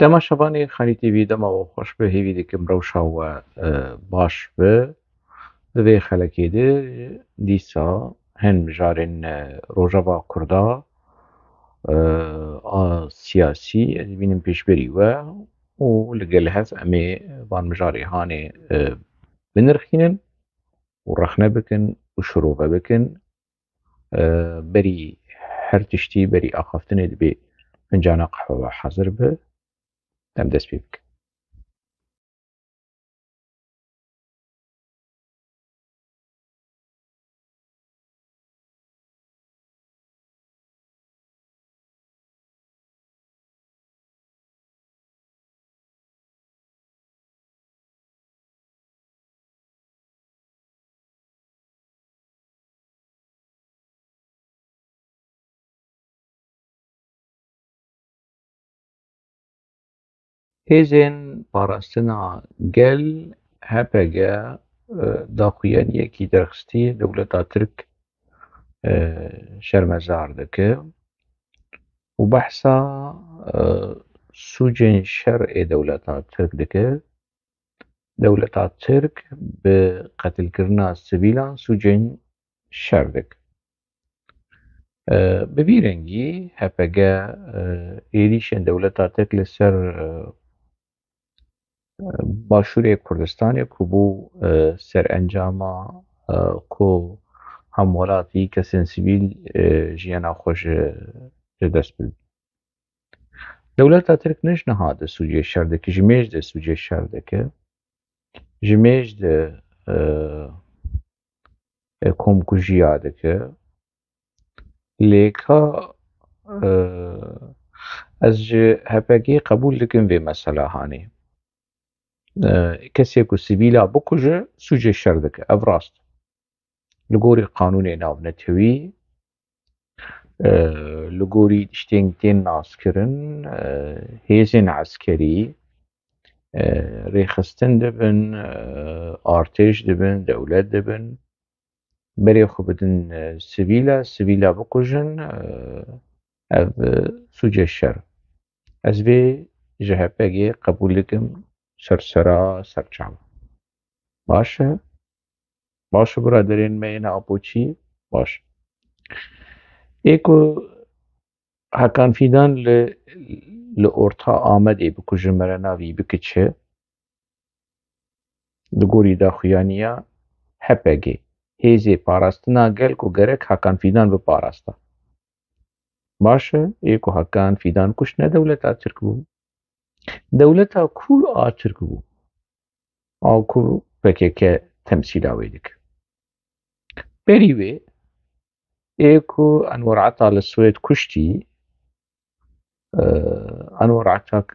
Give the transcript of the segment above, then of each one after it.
تەماشەبانی خەریتی ویدەمەوە خۆش بە هێوی دەکەم ڕەوشاوە باش بە divê xelekê de dîsa hin mijarên Rojava Kurda a siyasî ez bînim pêşberî we û li gel hev em ê van mijarê hanê binirxînin û rexne bikin û şirove bikin berî her tiştî berî axaftinê dibê fincana qehwe hezir be em dest pê bikin. Hêzên parastina gel HPG daxuyaniyekî derxistî dewleta Tirk şermezar dike û behsa sûcên şer ê dewleta Tirk dike. Dewleta Tirk bi qetilkirina sivîlan sûcên şer dike. Bi vî rengî HPG êrişên dewleta Tirk li ser Başûrê Kurdistanê ku bû serencama ku hem welatî kesên sivîl jiyana xwe ji dest bidin. Dewleta Tirk ne ji niha de sûcê şer dike, ji mêj de sûcê şer dike, ji mêj de komkujiya dike, lê ka ez ji HPG qebûl dikim vê mesela hanê. Kesê ku sivîla bikuje sûcê şer dike, ev rast e. Li gorî qanûnê navnetewî, li gorî tiştên tên naskirin, hêzên eskerî rêxistin dibin, artêş dibin, dewlet dibin, berê xwe bidin sivîla bikujin, ev sûcê şer e. Ez vê ji HPG qebûl dikim sersera serçava. Baş e? Baş e biraderên me ên Apoçî? Baş. Ê ku Hakan Fîdan li Orta Amedê bikuje mere navî bikiçe li gorî daxuyaniya HPG, hêzê parastina gel ku gerek Hakan Fîdan biparasta. Baş e? Ê ku Hakan Fîdan kuşt ne dewleta Tirk bû? Dewleta ku a Tirk bû? A ku PKK temsîla wê dike. Berî wê ê ku Enwer Ata li Swêd kuştî, Enwer Ata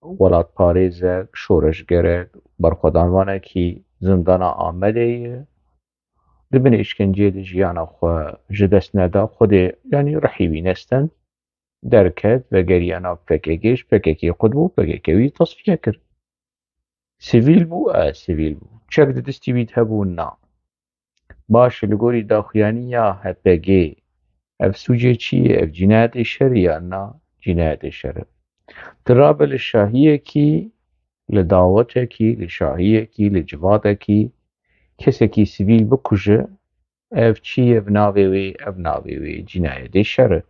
welatparêzek, şoreşgerek, berxwedanvanekî zindana Amedê ye, di binê îşkenceyê de jiyana xwe ji dest neda, Xwedê yanî rihî nestin, derket vegeriya nav PKK ji PKK xwe dibû, PKK wî tasfiye kir. Sivîl bû? Sivîl bû. Çek di destî wî de hebû? Na. Baş e li gorî daxuyaniya HPG ev sûcê çi ye? Ev cinayetê şer e ya na? Cinayetê şer e. Tu rabe li şahiyekî, li dawetekî, li şahiyekî, li civakekî kesekî sivîl bikuje, ev çi ye? Ev navê wê, ev navê wê cinayetê şer e.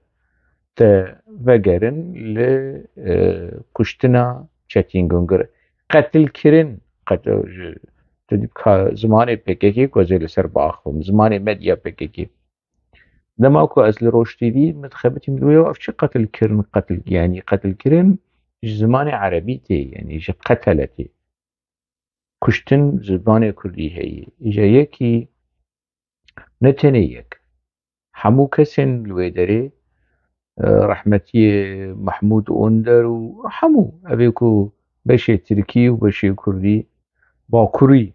Te vegerin li kuştina çetîngûngir, qetilkirin, tu dî zimanê PKK ku ez ê li ser biaxivim, zimanê medya PKK. Dema ku ez li Rojtîvî me dixebitim wê ev çi qetilkirin, yanî qetilkirin ji zimanê erebî tê, yanî ji qetele tê. Kuştin zimanê Kurdî heye. Îja yekî ne tenê yek. Hemû kesên li wê derê rehmetiyê Mehmûd Önder û hemû evê ku beşê Tirkî û beşê Kurdî bakurî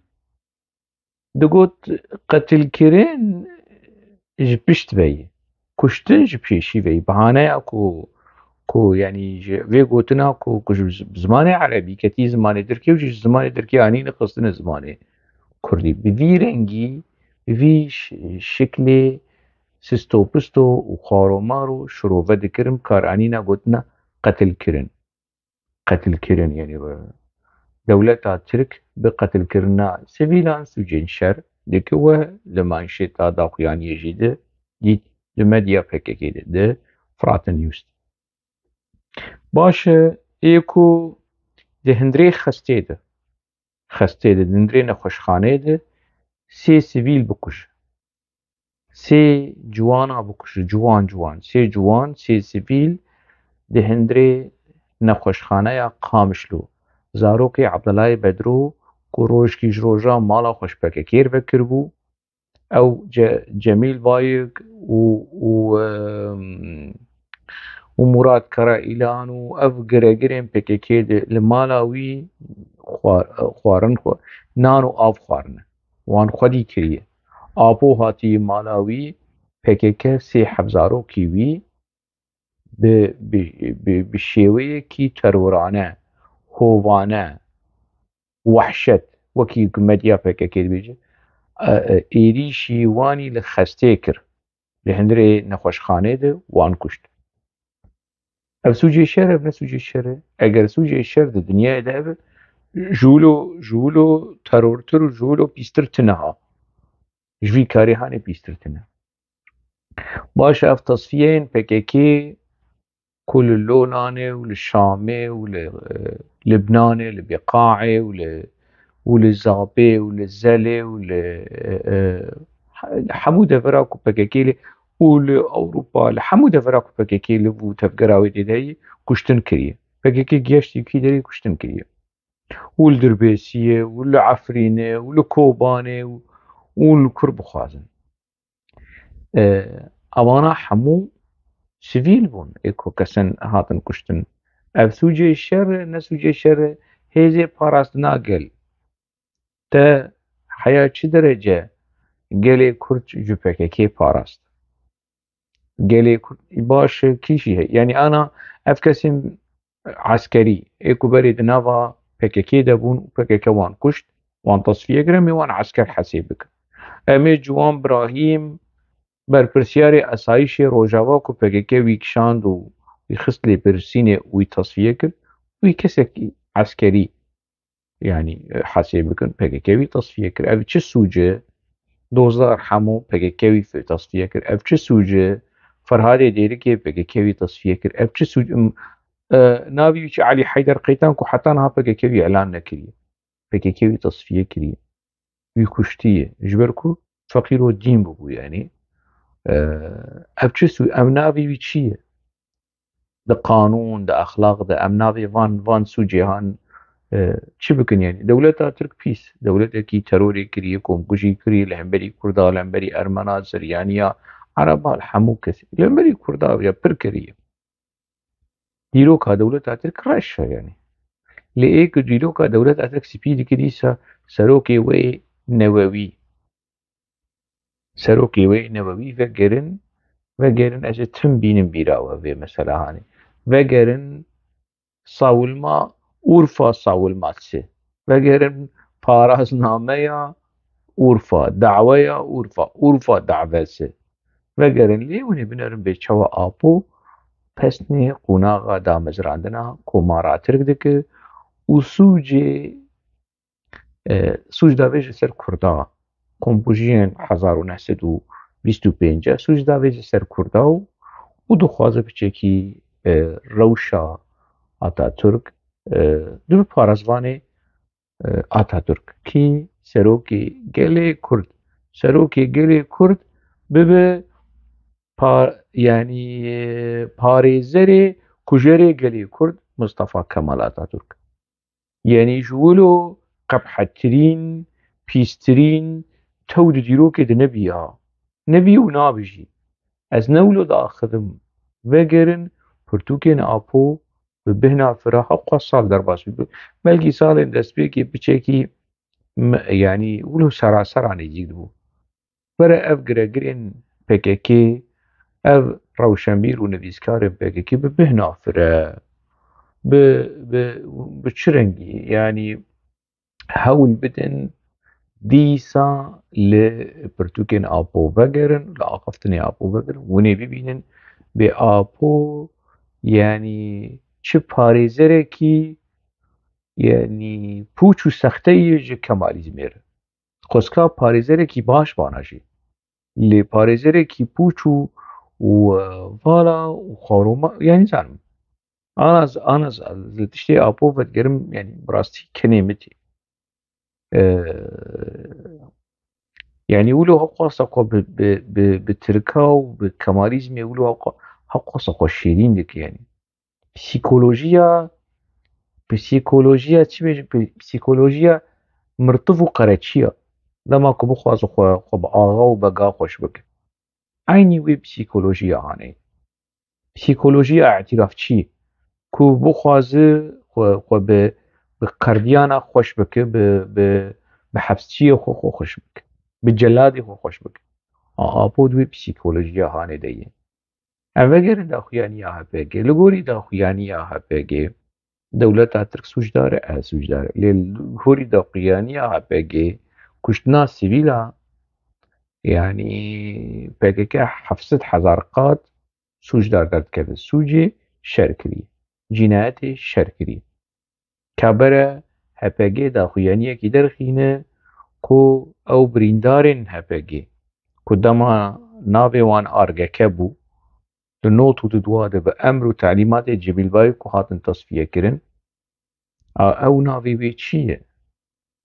digot qetilkirin ji pişt ve ye, kuştin ji pêşî ve ye. Bihaneya ku yanî ji vê gotina ku ji zimanê erebî ketî zimanê Tirkî û ji zimanê Tirkî anîne xistine zimanê Kurdî. Bi vî rengî, bi vî şiklê sistopisto û xwaromar û şirove dikirin kar anîna gotina qetilkirin. قتل كرن يعني دولتا ترك بقتل كرنا سيفيلان سوجين شر دكوا لما انشيت داقيان يجيده دي لمديا بككيده ده فراتن يوست باش ايكو ده هندري خستيده هندري نخوشخانه ده سي سيفيل بكش سي جوانا بكش جوان سي سيفيل ده هندري نخوشخانه یا قامشلو زاروكي عبدالله بدرو کو روشکی جروجا مالا خوشبکه بکر بو او جميل بايق ومراد كرائيلان وأف قرقرين بكيكيد لمالاوي خوارن نانو آف خوارن وان خودي كريه آبو هاتي مالاوي بكيكي سي حبزارو كيوي بشێوەیە کی تەرۆرانە هۆوانە وحشت وەکی مەدیا پێکەکەی بێژێ ئێریشی وانی لە خەستێ کرد لە هەندێ نەخۆشخانەیە وان کوشت ئەو سوجێ شەرە بنە سوجێ شەرە ئەگەر سوجێ شەر لە دنیایدا بێ ژوول و تەرۆرتر و ژوول و پیستر تنەها ژوی کاریهانێ پیستر تنە باشە ئەف تەسفیەیەن پێکەکەی كل اللوناني وللشامي وللبناني لبقاعي وللزابي وللزلي حمودة فراكو بكاكيلي ولأوروبا لحمودة فراكو بكاكيلي وتفقراوي دي كشتن كريه بكاكي جيشتي كي داري كشتن كريه والدربيسية والعفرينة والكوباني والكرب خازن أوانا حمو سيفيل بون ايكو كسن هاتن كشتن اف سوجي الشر نسوجي الشر هيزي باراست ناقل تا حياة چه درجة قلي كرد جوبكي كي باراست قلي كرد باش كيشي هي يعني انا اف كسن عسكري ايكو بريد نافا بكي دابون بكي وان كشت وان تصفية قرمي وان عسكر حسيبك امي جوان ابراهيم برپرسیاری اسایش روجاوا کو پککه ویکشاند و خست لی برسینه وی تصفیه کرد وی کسی عسکری يعني حاسب بكن پککه وی تصفیه کرد اف چه سوجه دوزار حمو پککه وی تصفیه کرد اف چه سوجه فرهاد دیری که پککه وی تصفیه کرد اف چه سوجه ناوی چه علی حیدر قیتان کو حتی نه پککه وی اعلان نکریه پککه وی تصفیه کریه وی کشتیه جبر کو فقیر و دین بگو يعني اف چه سو ام ناوی وی چیه ده قانون ده اخلاق ده ام ناوی وان سو جهان چی بکن يعني دولتا ترك بيس دولتا كي تروري كريه كومكوشي كريه لهمبري كردا لهمبري ارمنا سريانيا عربا الحمو كسي لهمبري كردا يا پر كريه ديروكا دولتا ترك رشا يعني لإيك ديروكا دولتا ترك سبيد كريسا سروكي وي نووي سروكي وي نووي وگرن از تم بینم بیراوه و مثلا هانی وگرن ساولما اورفا ساولماتسه وگرن پاراز نامه یا اورفا دعوه یا اورفا دعوه سه وگرن لیونی بنرم به چوا آپو پسنی قوناغا دا مزراندنا کومارا ترک دکه و سوج داویج سر کردا کمپوژین 1925 سوج داویج سر کردا و دخوازه بچه روشا آتاتورک دو پارازوان آتاتورک کی سروکی گلی کرد ببه يعني پاريزري كجري گلی کرد مصطفى كمال آتاتورک يعني جولو قبحترين بيسترين تود ديروكي ده نبي ونابجي از نولو دا خدم وگرن پرتوکین آپو و بهنا فراحة قصال در باس بلكي سال دست بيكي بچيكي يعني ولو سراسراني جيد بو برا اف گرگرين پككي اف روشنبير و نویسکار پككي بهنا فرا بچرنگي يعني هول بدن ديسا لبرتوكين آبو وگرن لآقفتني آبو وگرن وني ببينن به آپو يعني چه پاريزره کی يعني پوچ و سختەی ji Kemalizmê re. Xwestka parêzerekî baş vana jî. Lê parêzerekî pûç û vala û xwarûma yani zanim. Ana li tiştê apo vedigerim yani bi rastî kenê min tê. Yani wilo hewqasa xwe bi tirka û bi Kemalizmê wilo hewqasa xwe şêrîn dike yani. Psîkolojiya çi bêjim psîkolojiya mirtiv û qereçî ye. Dema ku bixwaze xwe bi axa û bega xweş bike. Aynî wê psîkolojiya hane ye. Psîkolojiya e'tîrafçî ku bixwaze xwe bi qerdiyana xweş bike bi hevsçiyê xwe xweş bike. Bi celadê xwe xweş bike. Apo wê psîkolojiya hane de ye. Em vegerin daxuyaniya HPG. Li gorî daxuyaniya HPG dewleta Tirk sûc dare, sûc dare. Lê li gorî daxuyaniya HPG kuştina sivîla yani PKK 700,000 qat sûc derdikeve. Sûcê şer kiriye. Cinayetê şer kiriye. Kabere HPG daxuyaniyekî derxîne ku ew birîndarên HPG ku dema navê wan Argeke bû li not û di dua de bi emr û telîmatê Cemîlbayê ku hatin tasfiyekirin ew navê wê çi ye?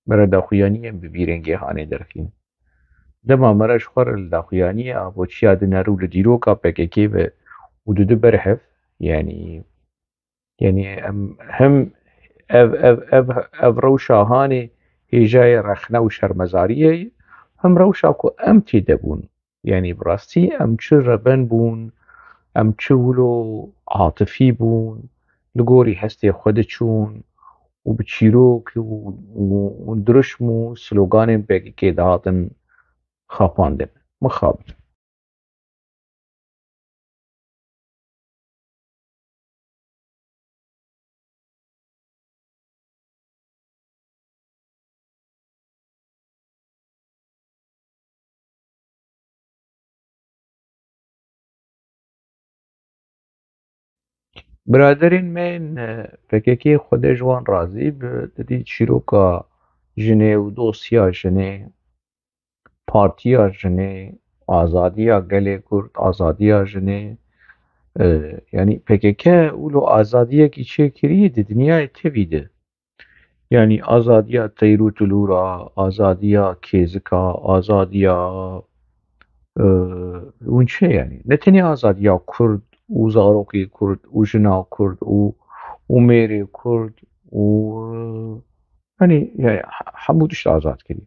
Mere daxuyaniyên bi bîrengê hanê derxîne. Dema mere ji xwe re li daxuyaniyê avoçiya dinêr û li dîroka PKK ve û di berhev yani em hem ev rewşa hanê hêjayê rexne û şermezariyê ye hem rewşa ku em têde bûn. Yani bi rastî em çi reben bûn, em çi wilo atifî bûn, li gorî hestê xwe diçûn û bi çîrok û diruşm û sloganên PKK de hatin xapandin. Mixabin. Biraderên me ên PKKyê Xwedê ji wan razî bi didî çîroka jinê û dosya jinê, partiya jinê, azadiya gelê Kurd, azadiya jinê yani PKK wilo azadiyekî çêkirî di dinyayê tevî de. Yani azadiya Teyrût û Lûra, azadiya Kêzika, azadiya hûn çi yani? Ne tenê azadiya Kurd û zarokê Kurd û jina Kurd û mêrê Kurd û yani hemû tişt azad kirî.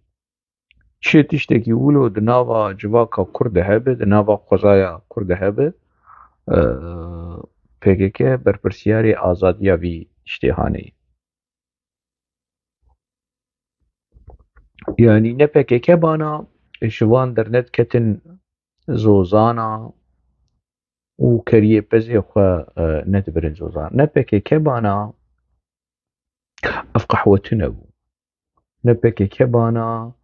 Çi tiştekî wilo di nava civaka Kurd de hebe, di nava xwezaya Kurd de hebe PKK berpirsiyarê azadiya vî tiştê hane ye. Yani ne PKK bana ji wan dernet ketin zozana û keriyê pezê xwe nedibirin zozan. Ne PKK bana ev qehwe tune bû. Ne PKK bana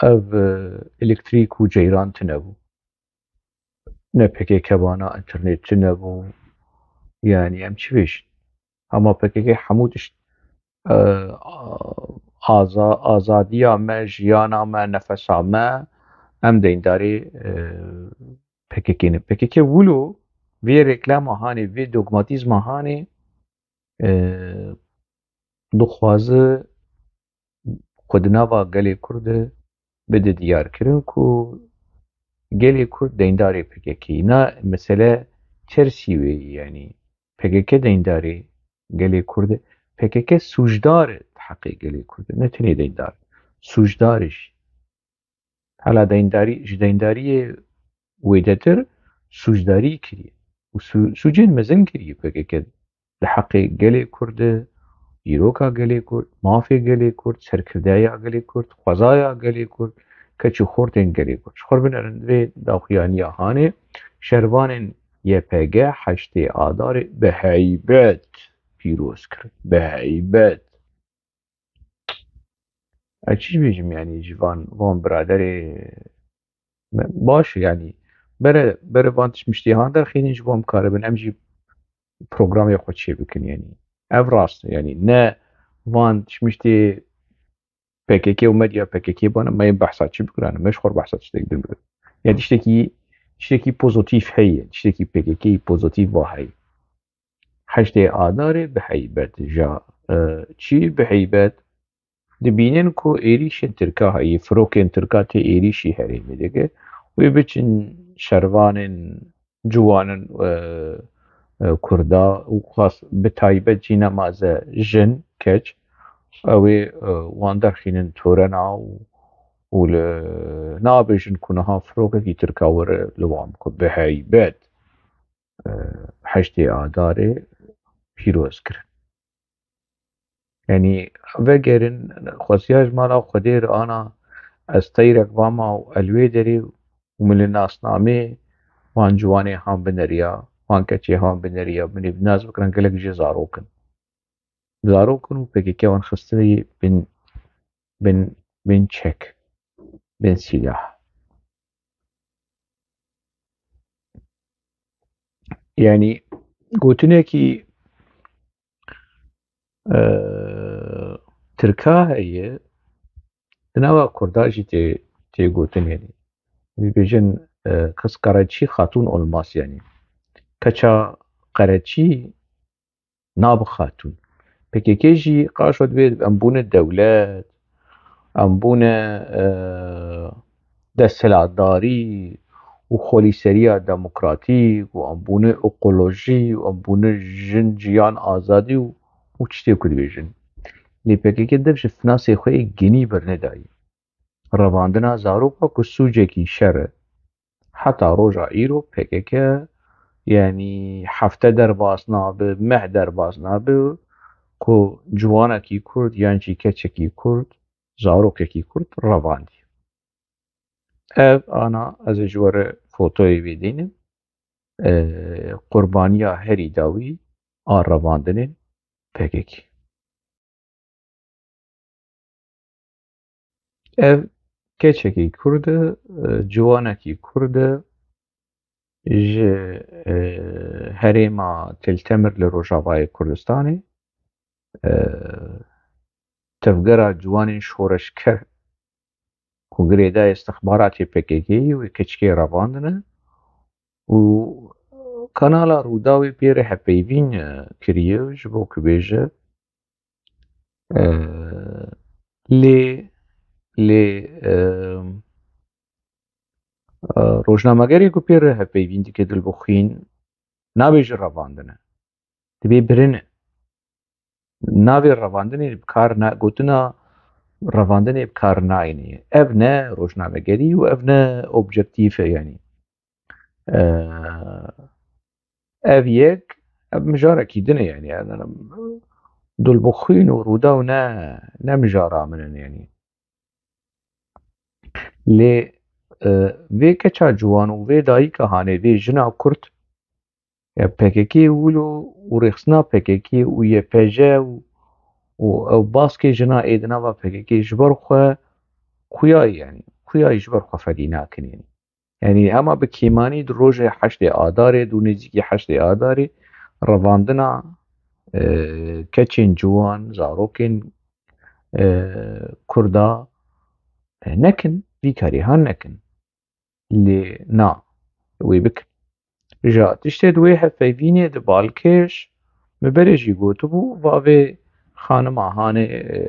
ev elektrîk û ceyran tune bû. Ne PKK bana internet tune bû. Yani em çi bêjin? Hema PKK hemû tişt azadiya me, jiyana me, nefesa me em deyndarê PKK ne. PKK wilo vê reklama hanê, vê dogmatîzma hanê dixwaze xwe di nava gelê Kurd de bide diyarkirin ku gelê Kurd deyndarê PKKyê. Na mesele tersî wê yani PKK deyndarê gelê Kurd e. PKK sûcdar e di heqê gelê Kurd e. Ne tenê deyndar, sûcdar e jî. Hela ji deyndariyê wêdetir sûcdarî kiriye. û sûcên mezin kiriye PKK di heqê gelê Kurd e, îroka gelê Kurd, mafê gelê Kurd, serkirdaya gelê Kurd, xwezaya gelê Kurd, keçû xortên gelê Kurd. Ji xwe re binêrin vê daxuyaniya hanê şervanên YPG heştê Adarê bi heybet pîroz kirin. Bi heybet. Ez çi bêjim yani ji van biraderê baş e yani bere van tişt miştîhan derxînin ji wan bikaribin em jî programê xwe çê bikin yani. ev rast yani ne van tişmiştî PKK û medya PKK bana me behsa çi bikirin me ji xwe behsa tiştek din bikin ya tiştekî pozitif heye tiştekî PKK pozitif va heye heştê adarê bi heybet ja çi bi heybet dibînin ku êrişên Tirka heye firokên Tirka tê êrişî herêmê dike wê biçin şervanên ciwanin Kurda û xas bi taybet jî nemaze jin keç ew ê wan derxînin torena û li nabêjin ku niha firokekî Tirka were li wan bike bi heybet heştê adarê pîroz kirin yanî vegerin xwestiya ji mala Xwedê re ana ez teyrek vama û elwê derê û min li nasnamê wan ciwanê han binêriya wan keçê han binêriya min ê nas bikirin gelek jê zarokin û PKK wan xistinê bên çek bên sîlah yanî gotinekî Tirka heye di nava Kurda jî tê gotin yanî dibêjin kes qereçî xatûn olmaz yanî keça qereçî nabe xatûn PKK jî qaşo divê em bûne dewlet em bûne desthilatdarî û xwelîseriya demokratîk û em bûne ekolojî û em bûne jin jiyan azadî û tiştê ku dibêjin lê PKK dev ji finasê xwe yê genî bernedayê revandina zarok ku sûcekî şer e heta roja îro PKK yanî hefte derbas nabe meh derbas nabe ku ciwanekî Kurd yan jî keçekî Kurd zarokekî Kurd revandî ev ana ez ê ji we re fotoyê bîdînim qurbaniya herî dawî a revandinên PKK ev keçekî Kurd e ciwanekî Kurd e ji herêma Tiltemir li Rojavayê Kurdistanê tevgera ciwanên şoreşker ku girêdayê istixbaratê PKKyê wê keçikê revandine û kanala Rûdawê pê re hevpeyvîn kiriye ji bo ku bêje lê rojnamegerê ku pê re hevpeyvîn dike Dilbixwîn nabêje revandine dibê birine navê revandinê bi kar gotina revandinê bi kar nayîne ev ne rojnamegerî û ev ne objektif e yanî ev yek ev mijarekî din e yanî Dilbixwîn û Rûdaw ne mijara min in yanî lê vê keça ciwan û vê dayîka hanê vê jina Kurd ya PKK wilo û rêxistina PKK û YPJ û ew baskê jina ê di nava PKK ji ber xwe xuyayî yanî xuyayî ji ber xwe fedî nakin yanî yanî hema bi kêmanî di rojê heştê adarê dû nêzîkî heştê adarê revandina keçên ciwan zarokên Kurda nekin vîkarîhan nekin lê na wê bikin ja tiştê di wê hevpeyvînê di balkêş min berê jî gotibû bavê xanima hanê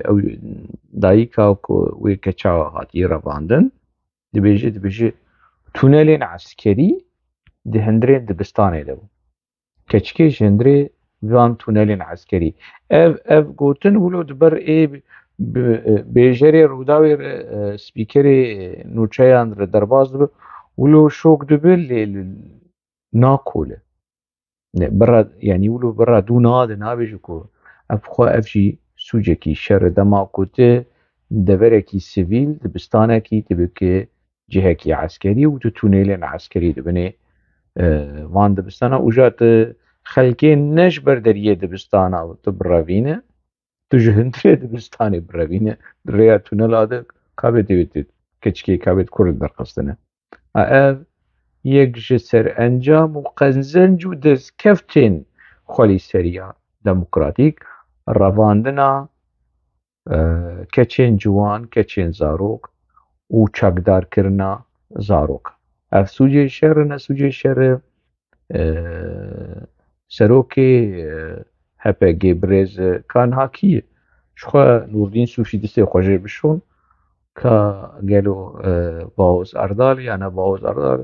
ew dayîka ku wê keça hatiye revandin dibêje tunelên eskerî di hundirên dibistanê de bû keçikê ji hundirê van tunelên eskerî ev gotin wilo di ber ê bêjerê Rûdawê re spîkerê nûçeyan re derbas dibe wilo şok dibe lê nakole bira yanî wilo bira dû nade nabêje ku ev xwe ev jî sûcekî şer e dema ku tu deverekî sivîl dibistanekî tu bike cihekî eskerî û tu tunelên eskerî dibinê van dibistana û ja tu xelkê ne ji ber deriyê dibistana tu birevîne tu ji hundirê dibistanê birevîne di rêya tunela de kabê divê keçikê kabê Kurd derxistine ev yek ji serencam û qezenc û destkeftên xwelîseriya demokratîk ڕەڤاندنا کەچێن جوان کەچێن زارۆک و چاکدارکردنا زارۆک. ئەڤ سوودجێ شەڕە سوودجێ شەرە سەرۆکێ هەپەگێ برێز کانهاکیە شخوا نوردین سووشی دەستێ خۆژێ بشۆن کە گەلۆ باوز ئەردال یانە باوز ئەردال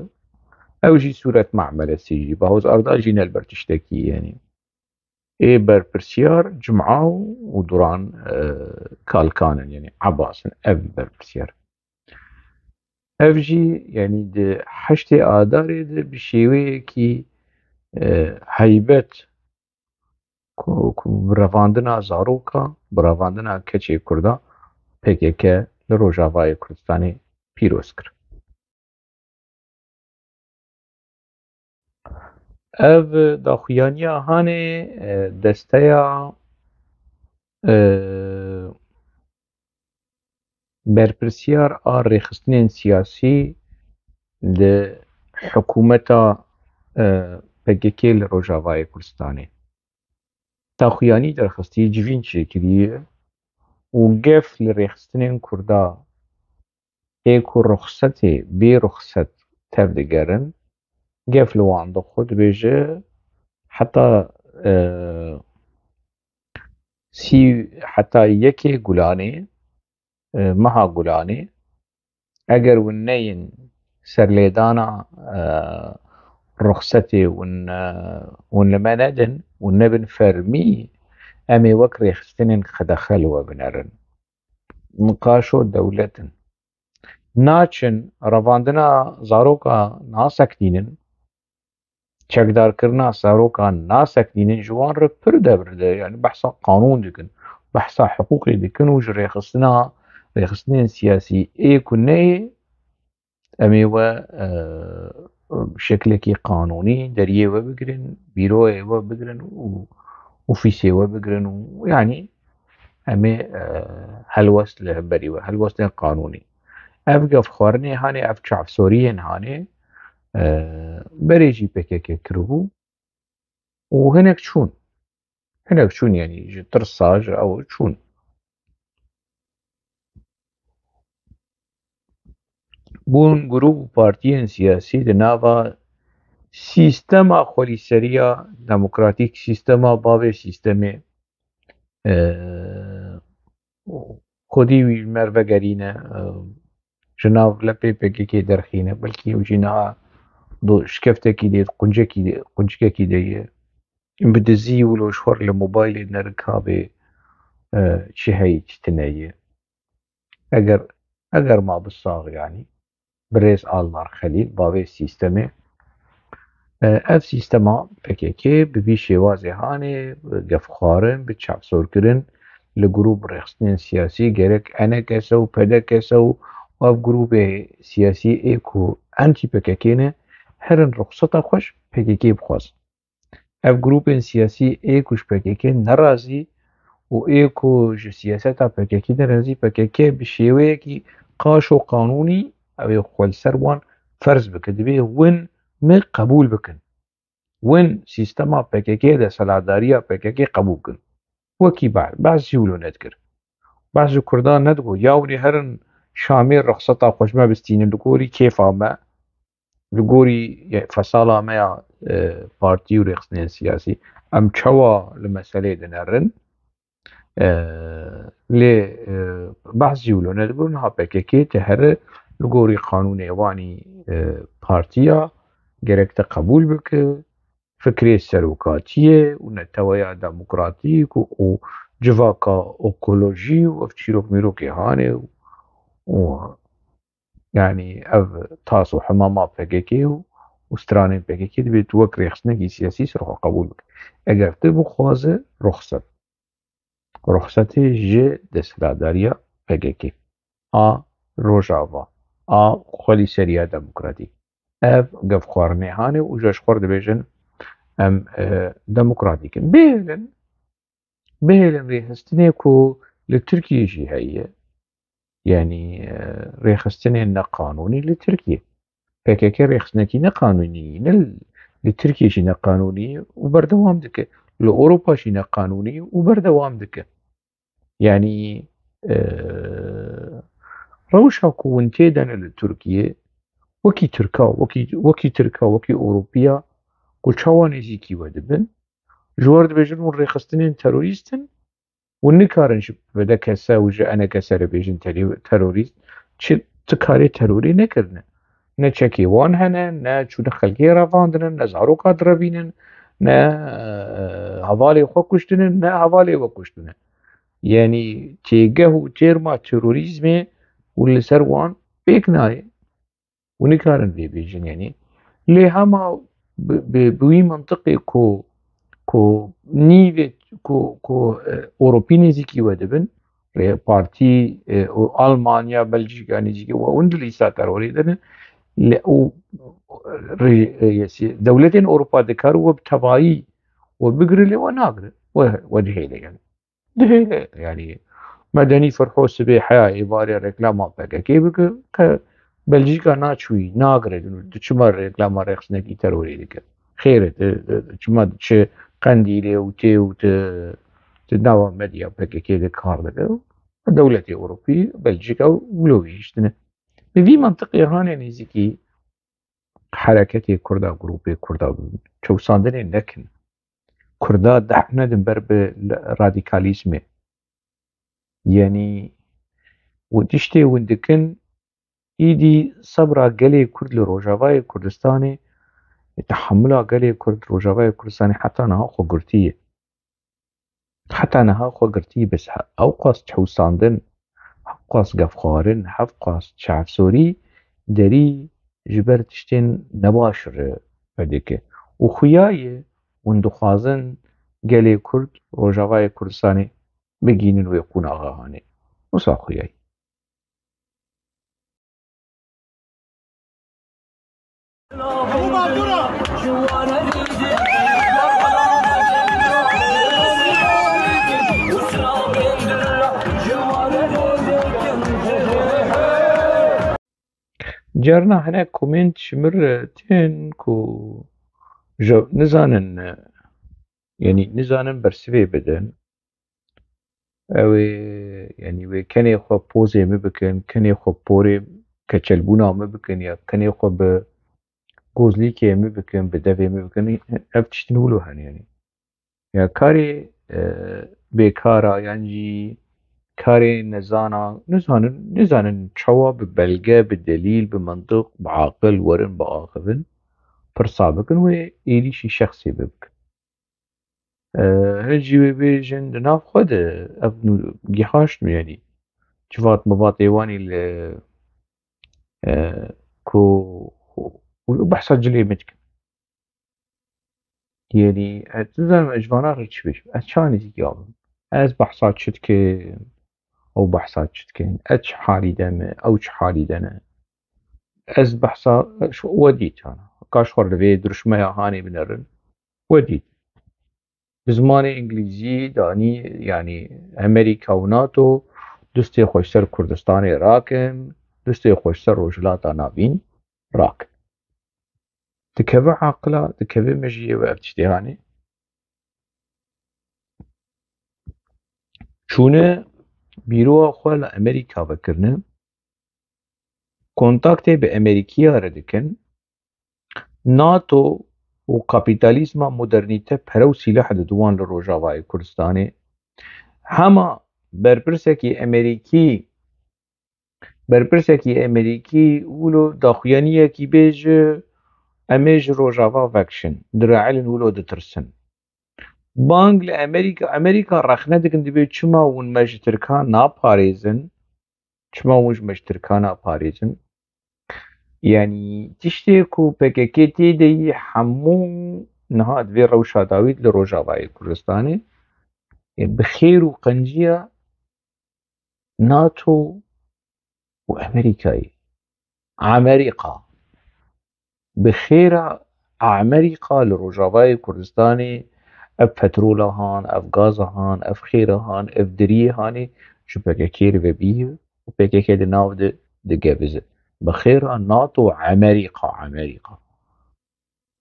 ئەوژی سوورەت معمەلە سیژی باوز ئەرداژی نەلبەر تشتێکی یعنی ئێ بەرپرسیار جمعە و دوڕان کالکانن یعنی عەباسن ئەڤ بەرپرسیار ئەڤژی یعنی حەشتێ ئادارێ بە شێوەیەکی هەیبەت ڕەڤاندنا زارۆکە بڕەڤاندنا کەچێ کووردا پێکێکە لە ڕۆژاوای کوردستانی پیرۆز کرد. ئەڤ داخویانیە هانێ دەستەیە بەرپرسیار ئا ڕێخستنێن سیاسی لە حکوومەتا پێکێکێ لە ڕۆژاوای کوردستانی داخویانی دەرخستی جڤین چێکریە و گەف لە ڕێخستنێن کووردا ئێک و ڕوخسەتێ بێ ڕوخسەت تەڤ دەگەرن گەف لە وان دەخۆ دەبێژە حتا یەکێ گولانێ مەها گولانێ ئەگەر ون نەین سەرلێدانا ڕوخسەتێ ون لەمە نەدن ون نەبن فەرمی ئەمێ وەک ڕێخستنێن خەدەخەلوە بنەرن نقاشۆ دەولەتن ناچن ڕەڤاندنا زارۆکە ناسەکتینن چەکدارکردنا سەرۆکان ناسەکتینن جوان ڕە پر دەبردە یعنی بەحسا قانون دکن بەحسا حقوقی دکن و ژ ڕێخستنێن سیاسی ئێک و نەیە ئەمێوە شکلێکی قانونی دەریێوە بگرن بیرۆیەوە بگرن و ئۆفیسێوە بگرن و یعنی ئەمێ هەلوەست لە بەریوە هەلوەستێن قانونی ئەڤ گەف خواردنێ هانێ ئەڤ چاپسۆریên هانێ بەرێژی پێکێکێ کردبوو و هەنێک چوون یعنی ji tirsa ji ew çûn bûn grûp û partiyên siyasî di nava sîstema xwelîseriya demokratîk sîstema bavê sîstemê xwedî wî mervegerîne ji nav lepê pêkêkê derxîne belkî ew jî niha şikeftekî dê quncikekî de ye bi dizî û loşxwar li mobaylê nerikabê çi heye çi tune ye eger ma bisax yanî birêz Almar Xelîl bavê sîstemê ev sîstema pêkêkê bi vî şêwazê hanê gefxwarin bi çavsorkirin li grûp rêxistinên siyasî gerek NKS û PDKS û ev grûpê siyasî ê ku entî pêkêkê ne herin rixseta xwe ji pêkêkê bixwazin ev grûpên siyasî ê ku ji pêkêkê nerazî û ê ku ji siyaseta pêkêkê nerazî pêkêkê bi şêweyekî qaş û qanûnî ew ê xwe li ser wan ferz bike divê win mi qebûl bikin win sîstema pêkêkê desthilatdariya pêkêkê qebûl bikin wekî behs jî wilo nedikir behs ji Kurdan nedibû ya hûnê herin şamê rixseta xwe ji me bistînin li gorî kêfa me li gorî fesala me ya partî û rêxistinên siyasî em çawa li meselê dinerin lê behs jî wilo nedibû niha pêkêkê te here li gorî qanûnê wanî partiya gerek te qebûl bike fikrê serokatiyê û neteweya demokratîk û civaka ekolojî û ev çîrok mîrokê hane û yanî ev tas û hemama pêkêkê û stranên pêkêkê divê tu wek rêxistinekî siyasî serxwe qebûl bike eger tu bixwaze rixsetê ji desthilatdariya pêkêkê a Rojava a xwelîseriya demokratîk ev gevxwarinê hane û jeşxwar dibêjin em demokratîk in bihêlin rêxistinê ku li Tirkiyê jî heye yanî rêxistinên neqanûnî li Tirkiye pêkêkê rêxistinekî neqanûnî ne li Tirkiye jî neqanûnî ye û berdewam dike لأوروبا شينا قانوني وبردوام دكه يعني روشا كونتيدن لتركيا وكي تركا وكي تركا وكي أوروبيا قل شواني زيكي ودبن جوارد بيجن وريخستنين تروريستن والنكارن شب بدا كسا وجا أنا كسر بيجن تروريست تكاري تروري نكرنا نه چکی وان هنن نه چون خلقی رفاندنن نه زاروکا دربینن نه حوالی خو کشتنن نه حوالی و کشتنن يعني تيجهو تيرما تيروريزمي واللي سروان بيكناي ونكارن في بيجن يعني لي هما بوي منطقي كو نيفي كو أوروبي نزيكي ودبن بارتي ألمانيا بلجيكا نزيكي وندلي ساتر دن دولتين أوروبا ذكروا بتبعي وبقر لي وناقر وجهي لي يعني مدني فرحو سبي حياة عبارة ركلام كيف بلجيكا ناتشوي ناقر تشمر ركلام رخص نكي تروري ديك خير تشمر تش قنديلي وتي تداوى مديا كي كار دولتي أوروبي بلجيكا ولويشتنا في منطقة هاني نزيكي حركتي كردا جروبي كردا شو صادني لكن كردا دحنا دنبر بالراديكاليزم يعني وتشتي وندكن ايدي صبرا قلي كرد لروجافاي كردستاني تحملها قلي كرد روجافاي كردستاني حتى انا خو قرتيه حتى انا خو قرتيه بس اوقاس شو صادن حقاس قفخارن حفقاس شعب سوري دري جبر تشتين نباشر فديك وخياي وندخازن قلي كرد روجافاي كردستاني بجينن ويكون اغاهاني وصا خياي جارنا هنا كومنت شمر تين كو جو نزانن يعني نزانن برسوي بدن او يعني و كني خو بوزي مبكن كني خو بوري كچلبونا مبكن يا كني خو ب گوزليكي مبكن بدوي مبكن افتشتنولو هن يعني يا كاري بكارا يعني كاري نزانن شوا ببلغة بدليل بمنطق بعقل ورن بآخذن فرصابكن و إيلي شي شخصي ببكن هجي بيجن دناف خود ابنو جيحاشتم يعني شفات مباطيواني كو وبحصة جلي متكن يعني تزال اجوانا رتش بيش اتشاني تيجابن از بحصات شتكن او بحصات شتكن اتش حالي دم اوش حالي دنا از بحصة شو وديت انا كاشور لفي درشمية هاني بنرن وديت بزمانê Ingilîzî danî yani Amerîka û NATO dustê xweşser Kurdistanê rakin, dustê xweşser Rojhilata Navîn rakin. Dikeve aqila, dikeve mejiyê we ev tiştê hanê? Çûne bîroya xwe li Amerîka vekirine, kontaktê bi Amerîkîya re dikin, NATO û kapîtalîzma modernîte perew sîleh didin wan li Rojavayê Kurdistanê. Hema berpirsekî Amerîkî wilo daxuyaniyekî bê ji em ê ji Rojava vekişin, direhilin wilo ditirsin. Bang li Amerîka rexne dikin divê çima hûn me ji Tirkan naparêzin, çima hûn ji me ji Tirkan naparêzin. Yani tiştê ku PKK tê de yî hemû niha divê rewşa dawî li Rojavayê Kurdistanê bi xêr û qenciya NATO û Amerîkayê. Amerîka bi xêra Amerîka li Rojavayê Kurdistanê ev petrola han, ev gaza han, ev xêra han, ev diriyê hanê ji PKK re vebîye û PKK di nav de digevize. Bi xêra NATO û Amerîka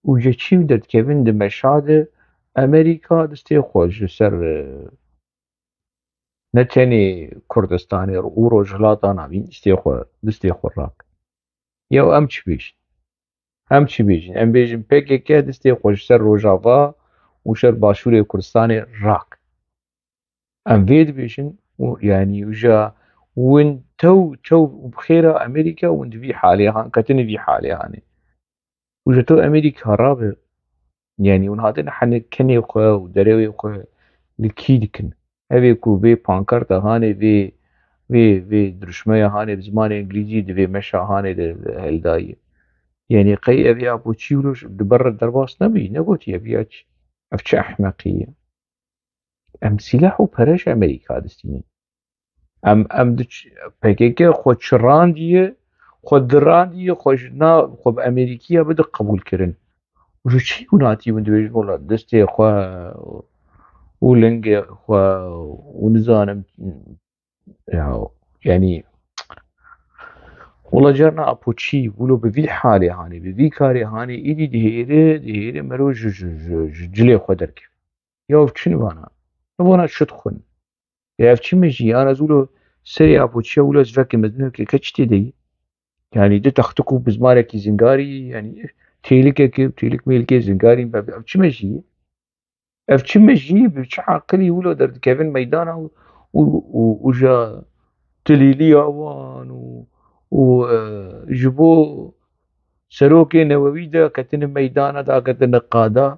û ji çî derdikevin di meşa de ئەمریکا دەستی خۆش سەر نەچەنێ کوردستانی و ڕۆژهەڵاتان ناوین دەستی خۆ ڕاک یاو ئەم چی بێژین ئەم بێژین پێکێکە دەستی خۆش سەر ڕۆژاوا و شەر باشووری کوردستانی ڕاک ئەم vê dibêjin û yanî wija win çew xêra Amerîka hûn di vî halê han ketine vî halê hanê û ji to Amerîka rabe yanî hûn hatine henê xwe û derewê xwe li kî dikin evê ku vê pankarta hanê vê dirûjmeya hanê bi zimanê îngilîzî di vê meşa hanê de heldayê yanî qey ev ya boçî di ber derbas nebî negotiye ya çi ev çi ehmeqî ye em sîlah û pereş Amerîka distînin em PKK xwe çirandiye xwe dirandiye xwe bi Amerîkîya bide qebûl kirin ji çi hûn hatî hûn dibêjin wela destê xwe û lingê xwe û nizanim yanî wela carna apo çi wilo bi vî halê hanê bi vî karê hanê êdî dihêre merov ji cilê xwe derkeve ya ev çi nivana nivana şit xwin ya ev çi me jî an ez wilo serê apoçiya wilo ez vekê mezin ke çi tê deyî yanî di textik û bi zimanekî zîngarî yanî têlikekê têlik mêlikê zîngarî ev çi me jî ev çi me jî bi çi heqilî wilo derdikevin meydana û ja tilîliya wan û ji bo serokê newewî de ketinin meydana daketine qada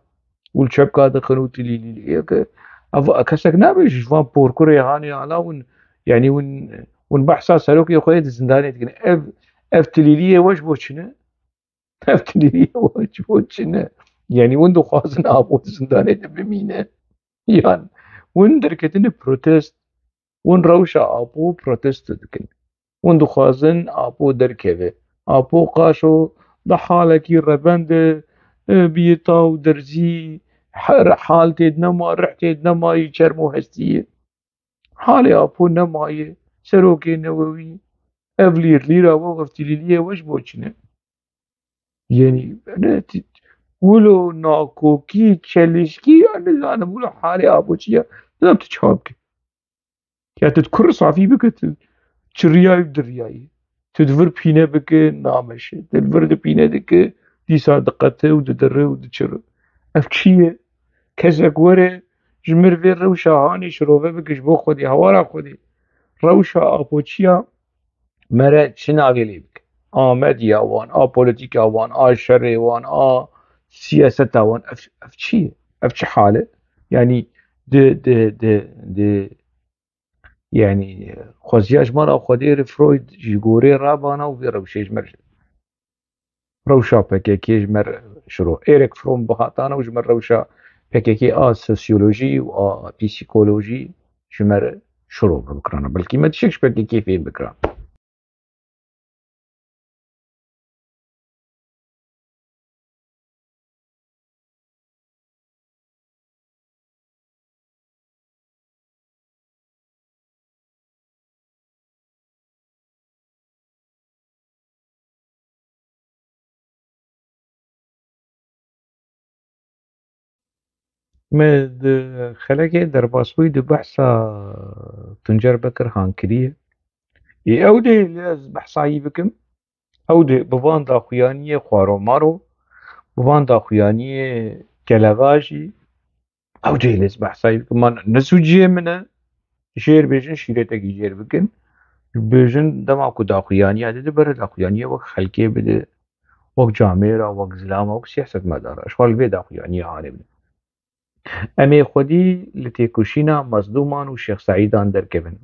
û li çepka dixin û tilîliyeke ev kesek nabe ji van porkurê hanê ala hûn yanî hûn behsa serokê xwe di zindanê dikin ev tilîliyê we ji bo çi ne ev tilîliyê we ji bo çi ne yanî hûn dixwazin apo di zindanê de bimîne yan hûn derketine protest hûn rewşa apo protest dikin hûn dixwazin apo derkeve apo qaşo di halekî rebend e bîyeta û derzî hal tê nema rih tê nemayî çerm û hestiyê halê apo nemaye serokê newewî ev lîra we ev tilîliyê we ji bo çi ne yanî wilo nakokî çelişkî ya nizanim wilo halê apoçiya nizam tu çawa bike ya tu kur safî bike tu çi riyayî û diryayî tu di vir pîne bike nameşe tu li vir di pîne dike dîsa diqete û didire û diçire ev çi ye kesek were ji mir vê rewşa hanê şirove bike ji bo xwedê hewara xwedê rewşa apoçiya mere çi navê lê bike a medya wan a polîtîka wan a şerê wan a siyaseta wan ev çi ye ev çi hal e yanî di yanî xweziya ji mala Xwedê re Freud ji gorê rabana û vê rewşê ji me rewşa PKK ji me şiro Erich Fromm bi hatana û ji me rewşa PKK a sosyolojî û a psîkolojî ji me re şirov bikirane belkî me tişek ji PKK fêm bikiran me di xelekê derbasbûyî di behsa Tuncer Bekir Hankirî ye ew dê lê ez behsayî bikim ew dê bi van daxuyaniyê xwaromaro bi van daxuyaniyê geleva jî ew dê lê ez behsayî bikim man nesûciyê min e jêr bêjin şîretekî jêr bikin bêjin dema ku daxuyaniya de dibere daxuyaniya wek xelkê bide wek camêra wek zilama wek siyasetmedara ji xwe li vê daxuyaniyê hanê bide em ê xwedî li têkoşîna mezlûman û Şêx Saîdan derkevin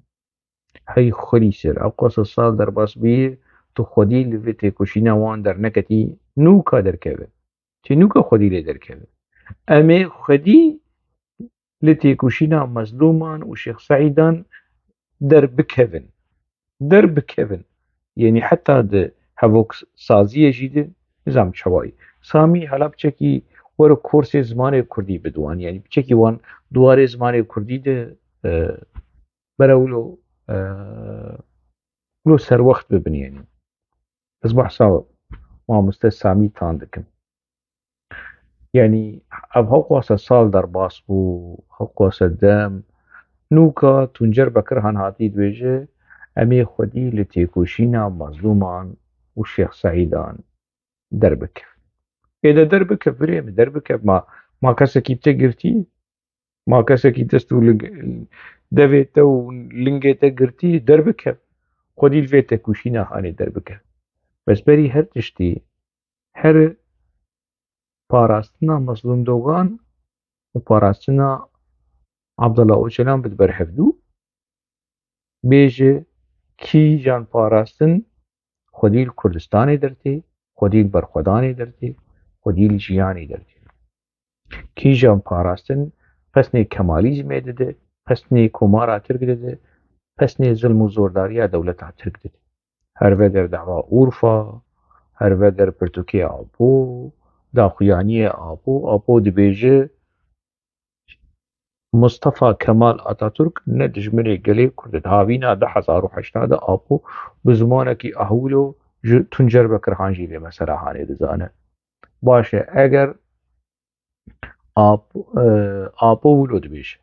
hey xwedî ew qasa sal derbas bûyî tu xwedî li vê têkoşîna wan derneketî nûka derkeve çi nûka xwedî lê derkeve em ê xwedî li têkoşîna mezlûman û Şêx Saîdan derbikevin yanî heta di hevok-saziyê jî de nizam çawayî Samî hela biçekî were kursê zimanê Kurdî bide wan yanî biçekî wan dwarê zimanê Kurdî de bere wilo serwext bibin yanî ez behsa mamoste Samî tan dikim يعني اب هقوس سال در باس بو هقوس دم نوكا تنجر بكرهن هاتي دويجه امي خودي لتيكوشينا مظلومان والشيخ سعيدان دربك إذا دربك بريم دربك ما كسكي تقرتي ما كسكي تستو دفيتا ولنجيتا قرتي دربك خودي الفيتا كوشينا هاني دربك بس بري هر تشتي هر باراستنا مظلوم دوغان وباراستنا عبد الله اوچلان بتبر حفدو بيجي كي جان باراستن خودی کردستانی درتی خودی برخودانی درتی خودی جیانی درتی کی جان پاراستن پس نه کمالیزم داده پس نه کمارا ترک داده پس نه ظلم و زورداری دولت ترک داده هر وگر دعوا اورفا هر وگر پرتوکی آبو داخویانی آبو دبیجه مصطفى كمال اتاتورك ندجمني قلي كرد هاوينا ده 1080 آبو بزمانكي اهولو تنجر بكرهان جيبه مثلا هاني دزانه باشه اگر آبو ولود بيش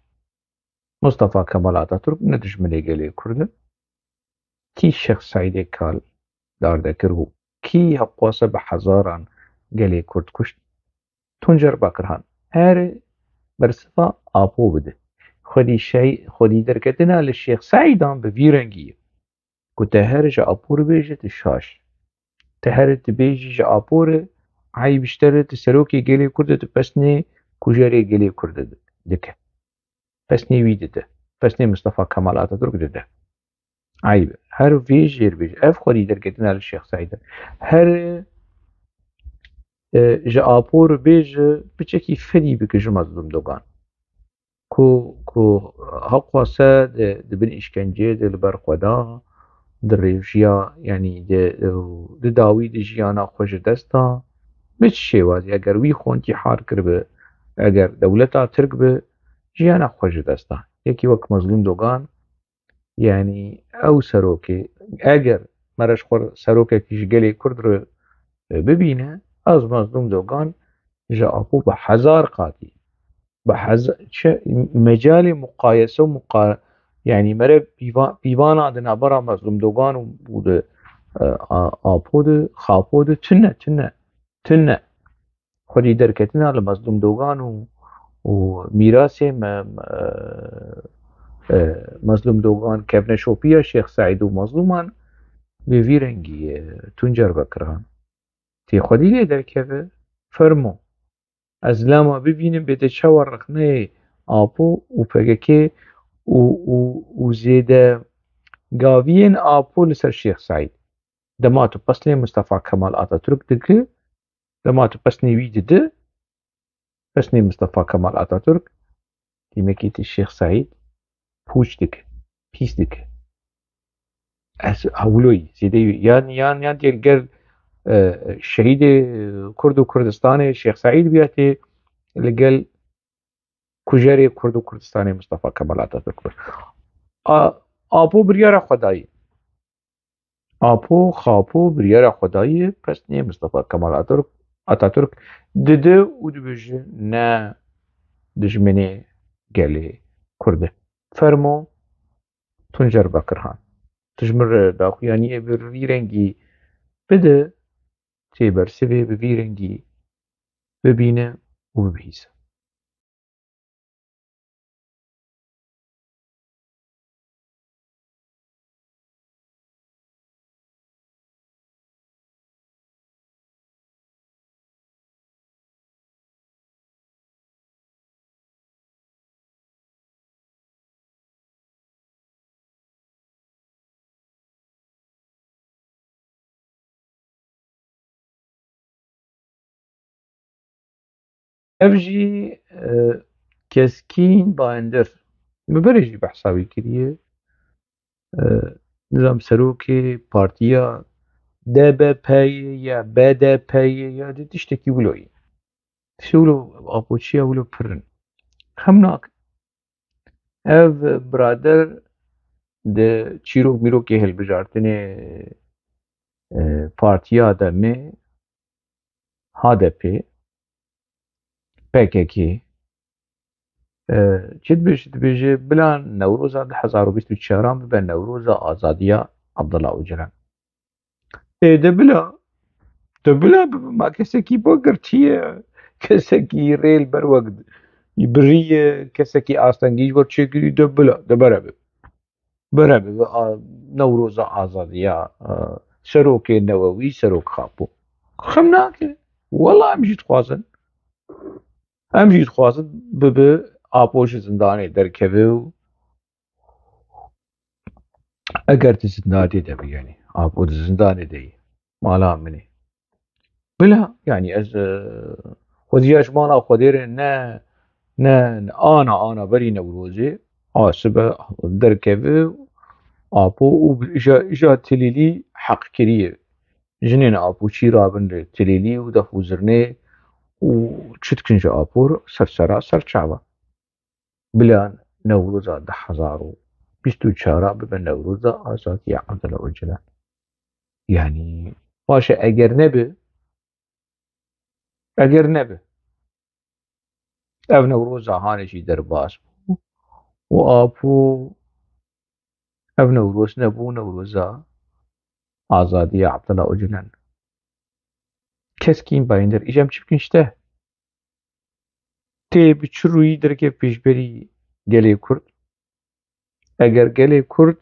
مصطفى كمال اتاتورك ندجمني قلي كرد كي شخص سعيد كال دار ذكره كي هقواسه بحزاران قلي كرد كشت تنجر بكرهان هاري برصفة آبو بده خودی درکتنا للشيخ سعيدان بفيرنجي كتهر جا أبور بيجة الشاش تهر تبيجي جا أبور عاي بيشتري تسروكي جيلي كردة بسني كوجاري جيلي كردة دكه بسني ويدده بسني مصطفى كمال أتاتورك دده عيب هر فيجير بيجي اف خودي دركتنا للشيخ سعيدان هر جا أبور بيجة بچكي فدي بكجو مظلوم دوغان كو هقواسا دبن إشكنجي دلبر خدا دريجيا يعني د داوي د جيانا خوش دستا بچ شێوازی ئەگەر وی خۆنتی حار کرد ئەگەر دەولەتا ترک بە ژیانە خۆش دەستا یەکی وەک مەزلوم دۆگان یعنی ئەو سەرۆکێ ئەگەر مەرەش خۆر سەرۆکێکیش گەلێ کورد ببینە ئەز مەزلوم دۆگان ژە ئاپۆ بە حەزار قاتی مجال مقایسە و يعني مرة بيوانا عندنا برا مظلوم دوغان و آپود خاپود تنه خودی درکتنا لمظلوم دوغان و میراث مظلوم دوغان كيفنا شوبيا شيخ سعيد ومظلومان بفيرنجي تنجر بكرهان تي خودي لي دركبه فرمو از لما ببینیم بده چاور رخنه آپو و پگکه و زیده گاوین آپو لسر شيخ سعيد دماتو پسني مصطفى كمال اتاتورك دكه دماتو پسني ويدده پسني مصطفى كمال اتاتورك ديمكيت الشيخ سعيد پوچ دكه بيس دكه از هولوي زيده يان ديال قال شهيد كرد وكردستان الشيخ سعيد بياتي اللي قال كوجاري كرد وكردستاني مصطفى كمال اتاتورك آپو بریار خدایی آپو خاپو بریار خدایی پس نه مصطفى كمال اتاتورك دده و دبجه نه دجمنه گله کرده فرمو تنجر بكرهان تجمر داخویانی بروی رنگی بده تی برسوی بوی رنگی ببینه و ببهیسه افجي كسكين باندر ببرجي بحسابي كريه نظام سروكي بارتيا DBP ya BDP ya دي تشتكي ولوي تشولو أبوشيا ولو برن خمناك اف برادر de çîrok mirokê hilbijartinê partiya de me HDP PKK چی دبیجه بلا نوروزا 2024 ببه نوروزا آزادیا عبدالله اوجلان دبلا ما کسکی بگرتیه کسکی ریل بر وقت بریه کسکی آستانگیج بر چگری دبره نوروزا آزادیا سروک نووی سروک خاپو خمناکه والله ام جيت خوازن ببه آپوش زندانی درکوه و اگر تی زندانی دبی يعني آپوش زندانی دی مالا مني بلا يعني از خودیاش مالا خودیر نه آنا بری نوروزی آسبه درکوه آپو و إجا تلیلی حق کریه جنين آپو چی رابن تلیلی و دفو زرنه و چتکنج آپور سرسرا سرچاوه بلا نوروزا 2024 ببه نوروزا آزادی عبدالله اوجلان يعني باشه اگر نبه او نوروزا هانشي درباس و آپو او نوروز نبو نوروزا آزادی عبدالله اوجلان keskin bayındır icem çıkmıştı te bir çürüyü derke peşberi gele Kurd eğer gele Kurd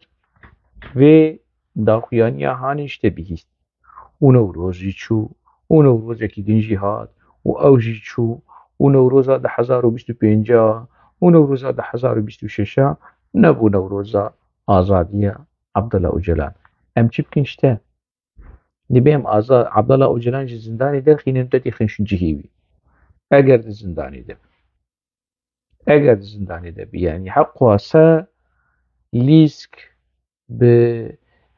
ve daxuyaniya hanişte bihist و نوروزی چو و نوروزێکی دنجی هات و ئەوژی چوو و نەورۆزا 2025 و نەورۆزا 2026 نەبوو نەورۆزا ئازادیە عەبدەڵە ئۆجەلان ئەم چی بکەین شتە دەبێ ئەم عەبدەڵە ئۆجەلانجی زندانی دەرخینن دەتی خێنشنجی هیوی ئەگەر زندانی دەبی یعنی حەقواسە لیسک بە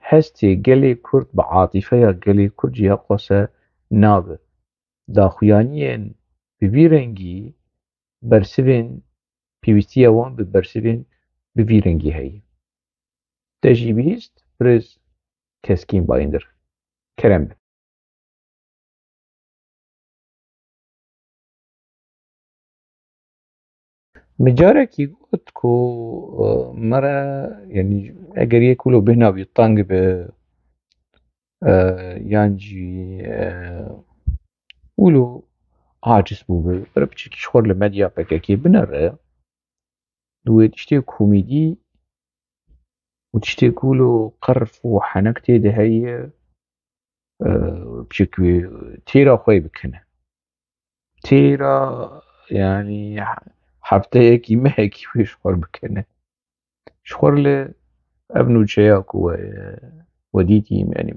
هەستێ gelê Kurd bi atîfeya gelê Kurd jî heqwase nabe daxuyaniyên bi vî rengî bersivên pîwîstiya wan bi bersivên bi vî rengî heye te jî bihîst birêz keskîn bayîndir kerem be min carekî got ku me re yani eger yek wilo bêhna wî teng be yan jî wilo aciz bûbe pire biçîkî ji xwe li medya PKK binere di wê tiştê komîdî û tiştek wilo qerf û henek tê de heye biçîk wê têra xwe bikine têra yani hefteyekî mehekî wê ji xwe bikine ji xwe li ev nûçeya ku we dîtîm yani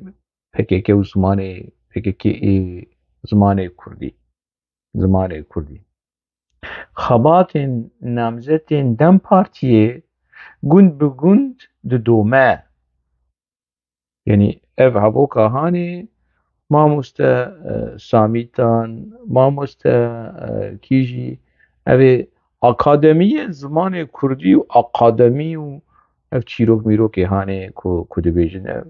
PKK û zimanê PKKê zimanê Kurdî xebatên namzetên Dem Partiyê gund bi gund didome yani ev hevoka hanê mamoste Samîtan mamoste kî jî ev ê akademiyên zimanê Kurdî û akademî û ev çîrok mîrokê hanê ku dibêjin ev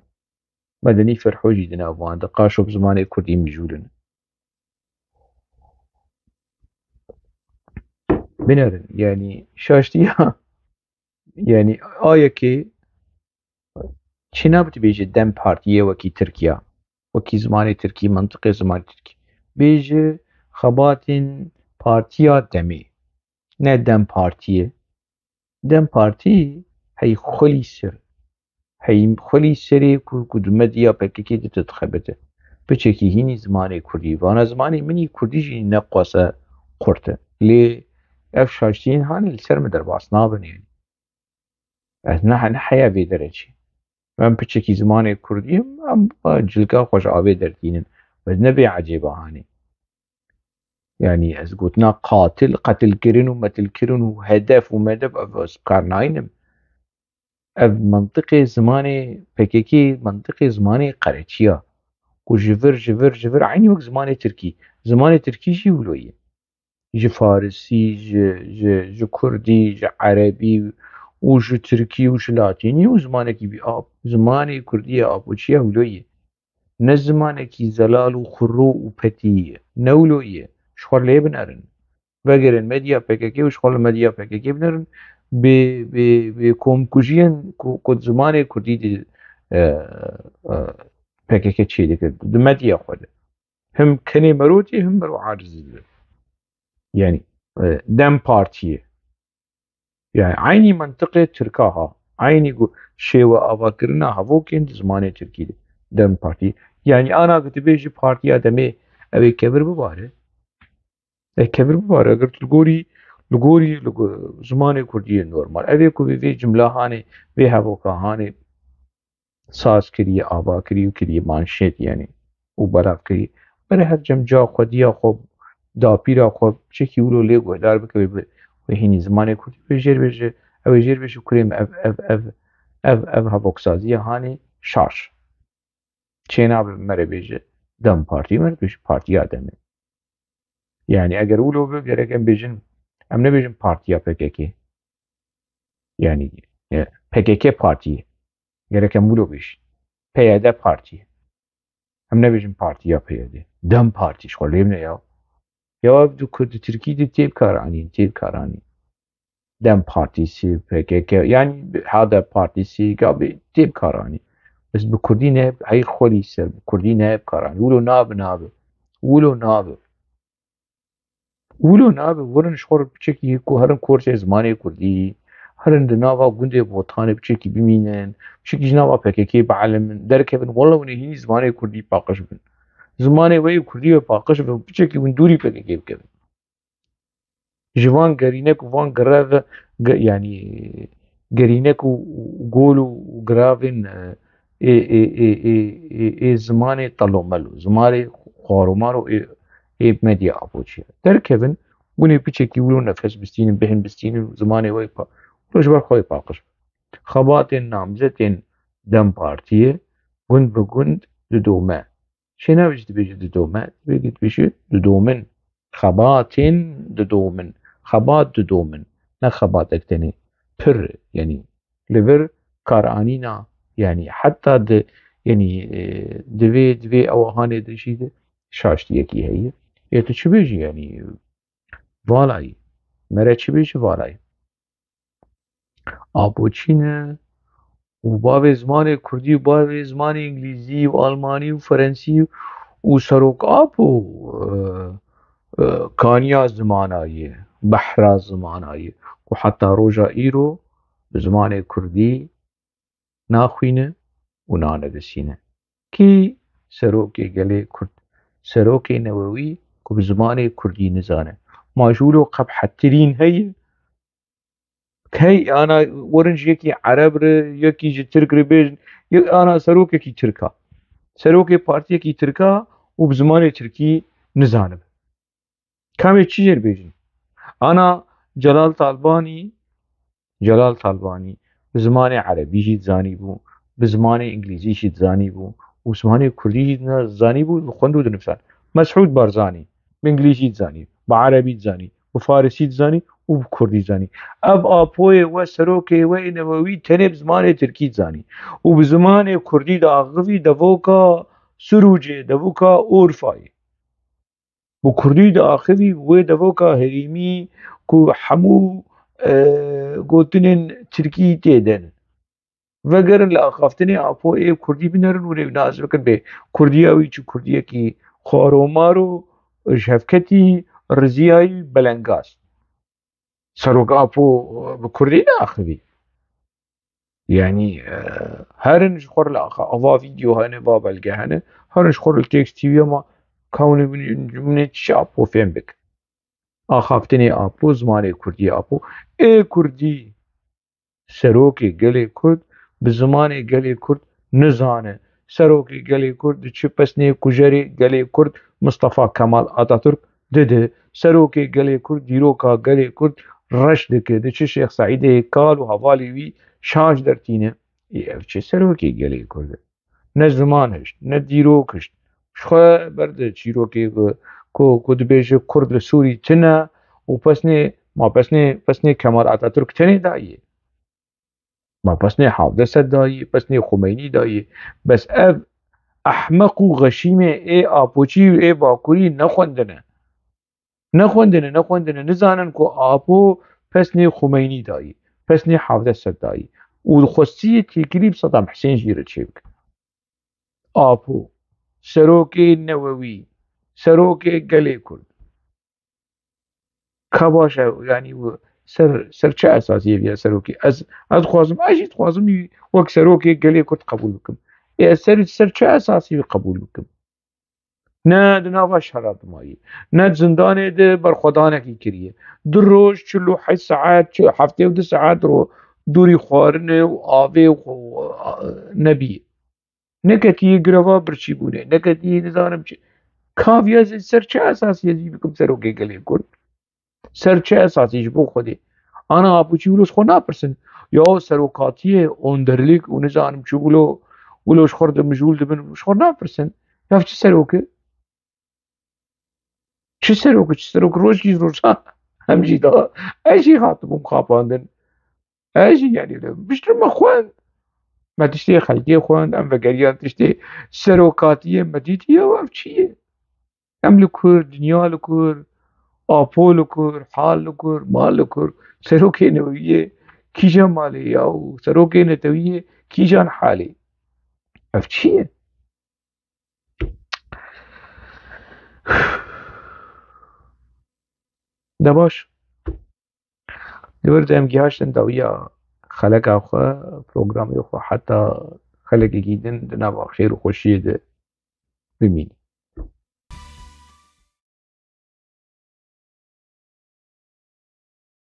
Medenî Ferho jî di nav wan de qaşok zimanê Kurdî mijûlin binerin yani şaştiya yani ayekê çi nabitibêje Dem Partiyê wekî Tirkiya wekî zimanê Tirkî mintiqê zimanê Tirkî bêje xebatên Partiya Demê ne Dem Partiyê Dem Partî hey xwelî serê ku di medya PKK de dixebite biçekî hînî zimanê Kurdî vana zimanê min î Kurdî jî neqwase qurt e lê ev şaştiyên hanê li ser me derbas nabin yani ez neheya vê derecê em piçekî zimanê Kurdî yim em cilka xwe ji avê derdînin ez nebê ecêba hanê yani ez gotina qetilkirin û metilkirin û hedef û medef ev ez bi kar nayînim ev mintiqê zimanê PKK mintiqê zimanê qereçiya ku ji vir eynî wek zimanê Tirkî zimanê Tirkî jî wilo ye ji Farsî ji Kurdî ji Erebî û ji Tirkî û ji Latînî û zimanekî bîaf zimanê Kurdî ya apoçiya wilo ye ne zimanekî zelal û xurro û petî ye ne wilo ye ji xwe lê binerin vegerên medya PKK û ji xwe li medya PKK binêrin bê komkujiyên ku di zimanê Kurdî de PKK çê dikir di medya xwe de him kenê merotê him merov acizî dibin. Yani Dem Partiye yani aynî mentiqê Tirka ha aynî şêwe avakirina hevokên di zimanê Tirkî de Dem Partî yani ana ku tu bêjî Partiya Demê ew ê kevir bibare kevir bibare eger tu li gorî zimanê Kurdî normal ev ê ku vê cimlahanê vê hevokahanê saz kiriye ava kiriye û kiriye manşêt yani û belav kiriye bere her cem ca xwediya xwe dapîra xwe çekî wilo lê guhdar bike wê hînî zimanê Kurdî wê jêr bêje ew ê jêr bêje kurê me ev hevoksaziya hanê şaş çê nabe mere bêje Dem Partî mere bêje Partiya Demê yani eger wilo be gerek em bêjin em nebêjin Partiya PKK yani PKK Partiye gerek em wilo bêjin PYD Partiye em nebêjin Partiya PYD Dem Partî ji xwe lêv ne ya ew di Tirkî de tê bikaranîn Dem Partîsî PKK yani Hadep Partîsî gavê tê bikaranîn biz bi Kurdî ne heyî xwedî ser bi Kurdî ne bikaranîn wilo nabe werin ji xwe re biçekî ku herin korsê zimanê Kurdî herin di nava gundê botanê biçekî bimînin biçekî ji nava PKK bielîmin derkevin wela hûn ê hînî zimanê Kurdî paqij bin zimanê we yê Kurdî ve paqij be biçekî hûn dûrî PKK bikevin ji van gerînek û van girev yani gerînek û gol û giravên ê zimanê Telomelo zimanê xwarûmar û ê medya Apoçiya derkevin hûn ê biçekî wilo nefes bistînin bihên bistînin û zimanê we wilo ji ber xwe paqij bin xebatên namzetên Dem Partiyê gund bi gund didome çê nabêjî dibêje didome dibêjî didomin xebatên didomin xebat didomin ne xebatek tenê pir yani li vir karanîna yani heta di yani divê ewahanê de jî de şaştiyekî heye ê tu çi bêjî yani valayî mere çi bêjî valayî Apoçî ne û bavê zimanê Kurdî û bavê zimanê îngilîzî û almanî û ferensî û serokap û kaniya zimana ye behra zimana ye ku heta roja îro bi zimanê Kurdî naxwîne û nanevisîne kî serokê gelê Kurd serokê newewî ku bi zimanê Kurdî nizane ma ji wilo qebhetirîn heye hey ana werin ji yekî ereb re yekî ji Tirk re bêjin ana serokekî Tirk a serokê partiyekî Tirk a û bi zimanê Tirkî nizanibe kamê çi jêr bêjin ana Celal Talbanî bi zimanê erebî jî dizanîbû bi zimanê îngilîzî jî dizanîbû û zimanê Kurdî jî dizanîbû xwend û dinivîsand Mesûd Barzanî bi îngilîzî dizanî bi erebî dizanî bi farsî dizanî û bi Kurdî dizanî ev apoyê we serokê we newewî tenê bi zimanê Tirkî dizanî û bi zimanê Kurdî de axivî devoka Sirûcê devoka Orfayê bi Kurdî de axivî wê devoka herêmî ku hemû gotinên Tirkî tê de ne vegerin li axaftinê apo ê Kurdî binerin hûn ê nas bikin bê Kurdiya wî çi Kurdiyekî xwarûmar û ji hevketî riziya wî belengaz serok apo bi Kurdî neaxivî yani herin ji xwe re ava vîdeo hene va belge hene herin ji xwe re li Text TV ma ka hûn ê binê çi apo fêm bikin axaftinê apo zimanê Kurdî apo ê Kurdî serokê gelê Kurd bi zimanê gelê Kurd nizane serokê gelê Kurd di çi pesnê kujerê gelê Kurd Mistefa Kemal Atatürk dide serokê gelê Kurd dîroka gelê Kurd reş dike di çi Şêx Saîdê kal û hevalê wî şaş dertîne ev çi serokê gelê Kurd e ne ziman hişt ne dîrok hişt ji xwe berde çîrokê ku dibêje Kurd li Sûrî tune û pesnê Kemal Atatürk tenê daye ma pesnê Havdê Sed daye pesnê Xwemeynî daye bes ev ehmeq û xeşîmê ê apoçî û ê bakurî nexwendine نخوندنه نزانن که آبو پسنی خمینی دایی پسنی حافظ سد دایی و خصی تیکریب صدام حسین جیره چه بک آبو سروکی نووی سروکی گلی کرد کباشه یعنی سر چه اساسیه بیا سروکی از خوازم وقت سروکی گلی کرد قبول بکم سر چه اساسی قبول بکم نه دناوا شراب مایی نه زندان ده بر خدا کی کریه در روز 48 ساعت 72 ساعت رو دوری خوارنه و آوه و نبی نکتی گروا برچی بونه نکتی نزانم چی کافیه سر چه اساسی یزی بکم سر اوگه گلی کرد سر چه اساسیش بو خودی انا اپوچی ولوش خو نپرسن یا سروکاتیه اندرلیک و نزانم چی ولوش خورد مجول دبن ولوش خور نپرسن یا چی سروکه چه سروک روزی روزا همجی دا ایشی خاطبون خاپاندن ایشی یعنی بیشتر ما خوان ما تشتی خلقی خوان ام وگریان تشتی سروکاتیه مدیدیه و ام چیه ام لکر دنیا لکر آپو لکر حال لکر مال لکر سروکی نویه کیجا مالی یا سروکی نتویه کیجان حالی اف چیه دباش دور دمگی هاشتن داویا خلق آخوا پروگرامی آخوا حتی خلق گیدن دنبا خیر و خوشی ده ببینی